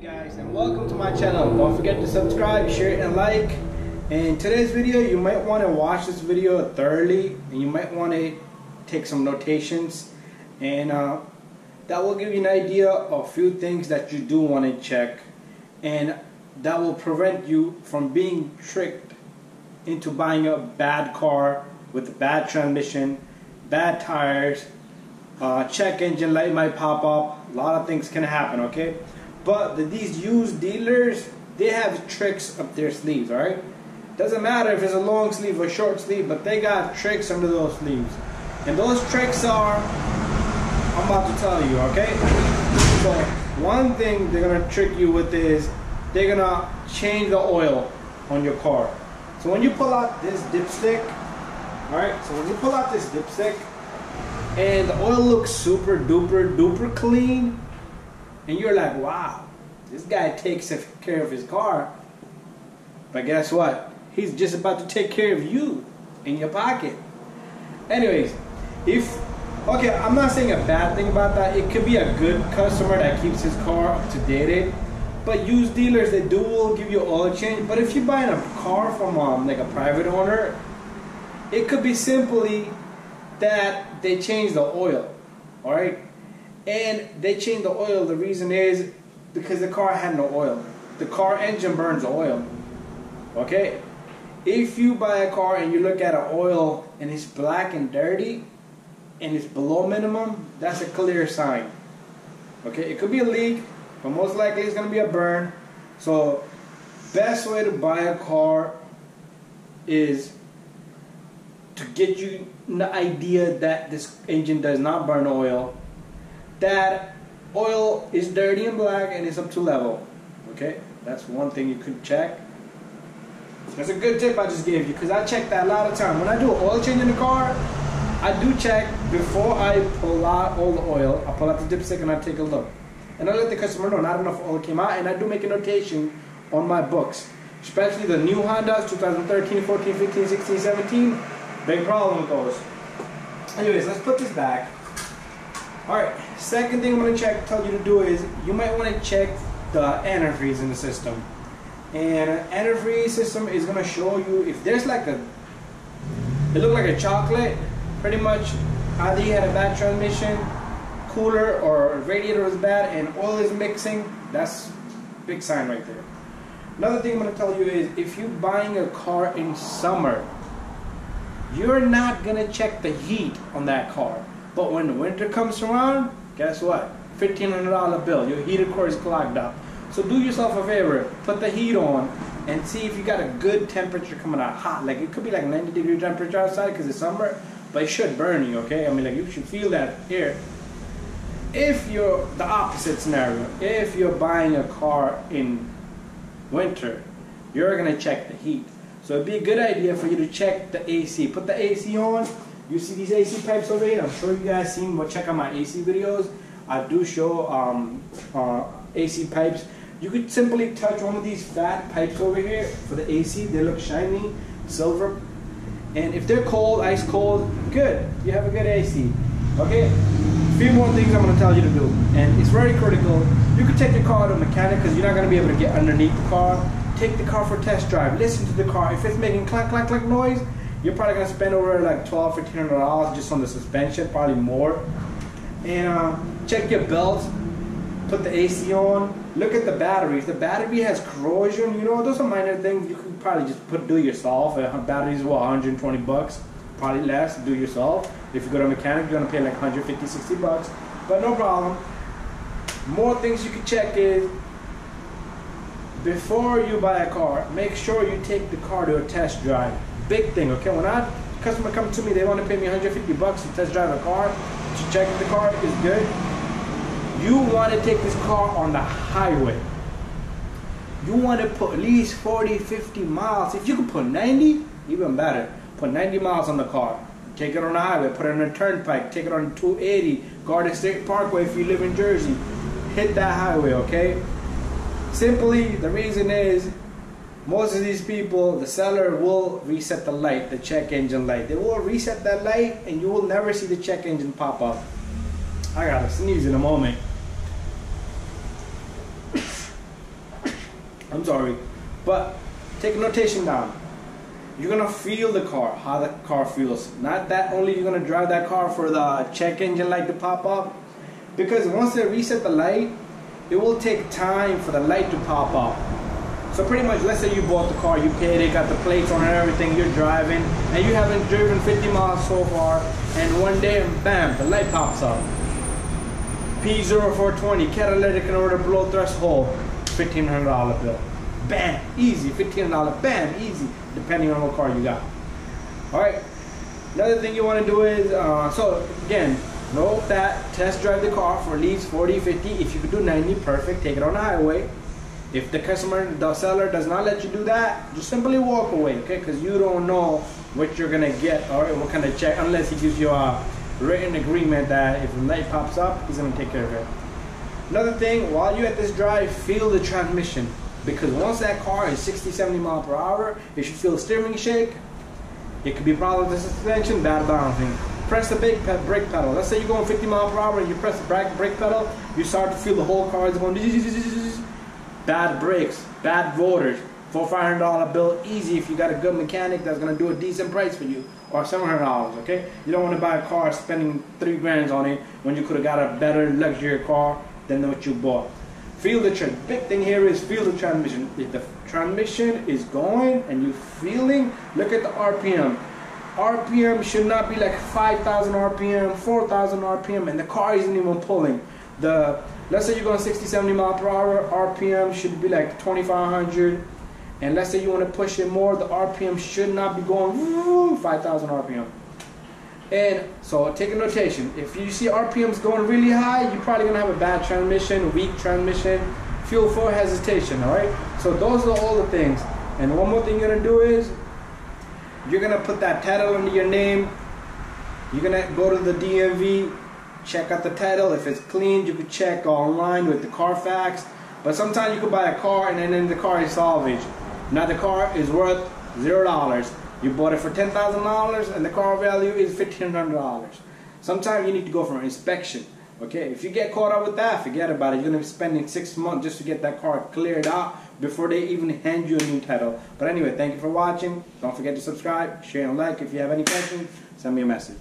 Guys, and welcome to my channel. Don't forget to subscribe, share, and like. In today's video, you might want to watch this video thoroughly, and you might want to take some notations, and that will give you an idea of a few things that you do want to check, and that will prevent you from being tricked into buying a bad car with a bad transmission, bad tires, check engine light might pop up. A lot of things can happen, okay? But these used dealers, they have tricks up their sleeves, alright? Doesn't matter if it's a long sleeve or short sleeve, but they got tricks under those sleeves. And those tricks are, I'm about to tell you, okay? So, one thing they're going to trick you with is, they're going to change the oil on your car. So when you pull out this dipstick, alright? So when you pull out this dipstick, and the oil looks super duper clean, and you're like, wow, this guy takes care of his car. But guess what? He's just about to take care of you in your pocket. Anyways, okay, I'm not saying a bad thing about that. It could be a good customer that keeps his car up to date. But used dealers, they will give you oil change. But if you're buying a car from like a private owner, it could be simply that they change the oil, alright? And they change the oil, the reason is because the car had no oil. The car engine burns oil, okay? If you buy a car and you look at an oil and it's black and dirty and it's below minimum, that's a clear sign, okay? It could be a leak, but most likely it's going to be a burn. So best way to buy a car is to get you the idea that this engine does not burn oil, that oil is dirty and black and it's up to level, okay? That's one thing you could check. That's a good tip I just gave you, because I check that a lot of time. When I do an oil change in the car, I do check before I pull out all the oil. I pull out the dipstick and I take a look, and I let the customer know not enough oil came out, and I do make a notation on my books, especially the new Hondas 2013, 14, 15, 16, 17. Big problem with those. Anyways, let's put this back. Alright, second thing I'm going to tell you to do is, you might want to check the antifreeze in the system. And an antifreeze system is going to show you if there's like it looks like a chocolate, pretty much either you had a bad transmission, cooler, or radiator was bad and oil is mixing. That's a big sign right there. Another thing I'm going to tell you is, if you're buying a car in summer, you're not going to check the heat on that car. But when the winter comes around, guess what? $1,500 bill. Your heater core is clogged up. So do yourself a favor. Put the heat on and see if you got a good temperature coming out hot. Like, it could be like 90-degree temperature outside because it's summer, but it should burn you, okay? I mean, like, you should feel that here. If you're the opposite scenario, if you're buying a car in winter, you're going to check the heat. So it'd be a good idea for you to check the AC. Put the AC on. You see these AC pipes over here? I'm sure you guys seen, but check out my AC videos. I do show AC pipes. You could simply touch one of these fat pipes over here for the AC. They look shiny, silver. And if they're cold, ice cold, good. You have a good AC. Okay? A few more things I'm going to tell you to do. And it's very critical. You could take your car to a mechanic because you're not going to be able to get underneath the car. Take the car for a test drive. Listen to the car. If it's making clank, clank, clank noise, you're probably going to spend over like $1,200, $1,500 just on the suspension, probably more. And check your belts. Put the AC on. Look at the batteries. The battery has corrosion. You know, those are minor things you could probably just do yourself. Batteries, what, 120 bucks? Probably less. Do yourself. If you go to a mechanic, you're going to pay like 150, 60 bucks. But no problem. More things you can check is, before you buy a car, make sure you take the car to a test drive. Big thing, okay? When a customer comes to me, they want to pay me 150 bucks to test drive a car, to check if the car is good. You want to take this car on the highway. You want to put at least 40, 50 miles. If you can put 90, even better. Put 90 miles on the car. Take it on the highway, put it on a turnpike, take it on 280, Garden State Parkway if you live in Jersey. Hit that highway, okay? Simply, the reason is, most of these people, the seller will reset the light, the check engine light. They will reset that light and you will never see the check engine pop up. I gotta sneeze in a moment. I'm sorry, but take a notation down. You're gonna feel the car, how the car feels. Not that only you're gonna drive that car for the check engine light to pop up, because once they reset the light, it will take time for the light to pop up. So pretty much, let's say you bought the car, you paid it, got the plates on and everything, you're driving, and you haven't driven 50 miles so far, and one day, bam, the light pops up. P0420, catalytic converter below threshold, $1,500 bill. Bam, easy, $1,500, bam, easy, depending on what car you got. Alright, another thing you want to do is, so again, note that test drive the car for at least 40, 50, if you could do 90, perfect, take it on the highway. If the seller does not let you do that, just simply walk away, okay, because you don't know what you're going to get, or what kind of check, unless he gives you a written agreement that if the light pops up, he's going to take care of it. Another thing, while you're at this drive, feel the transmission. Because once that car is 60, 70 miles per hour, you should feel a steering shake. It could be a problem with the suspension, bad balancing. Press the brake pedal. Let's say you're going 50 miles per hour and you press the brake pedal, you start to feel the whole car is going bad brakes, bad rotors. $400-500 bill, easy if you got a good mechanic that's going to do a decent price for you, or $700, okay? You don't want to buy a car spending $3 grand on it when you could have got a better luxury car than what you bought. Feel the big thing here is feel the transmission. If the transmission is going and you're feeling, look at the RPM. RPM should not be like 5,000 RPM, 4,000 RPM, and the car isn't even pulling. Let's say you're going 60, 70 miles per hour, RPM should be like 2,500. And let's say you want to push it more, the RPM should not be going 5,000 RPM. And so take a notation. If you see RPMs going really high, you're probably going to have a bad transmission, weak transmission, fuel for hesitation, all right? So those are all the things. And one more thing you're going to do is, you're going to put that title under your name. You're going to go to the DMV, check out the title. If it's clean, you can check online with the Carfax. But sometimes you could buy a car and then the car is salvaged. Now the car is worth $0. You bought it for $10,000 and the car value is $1,500. Sometimes you need to go for an inspection. Okay, if you get caught up with that, forget about it. You're going to be spending 6 months just to get that car cleared out before they even hand you a new title. But anyway, thank you for watching. Don't forget to subscribe, share, and like. If you have any questions, send me a message.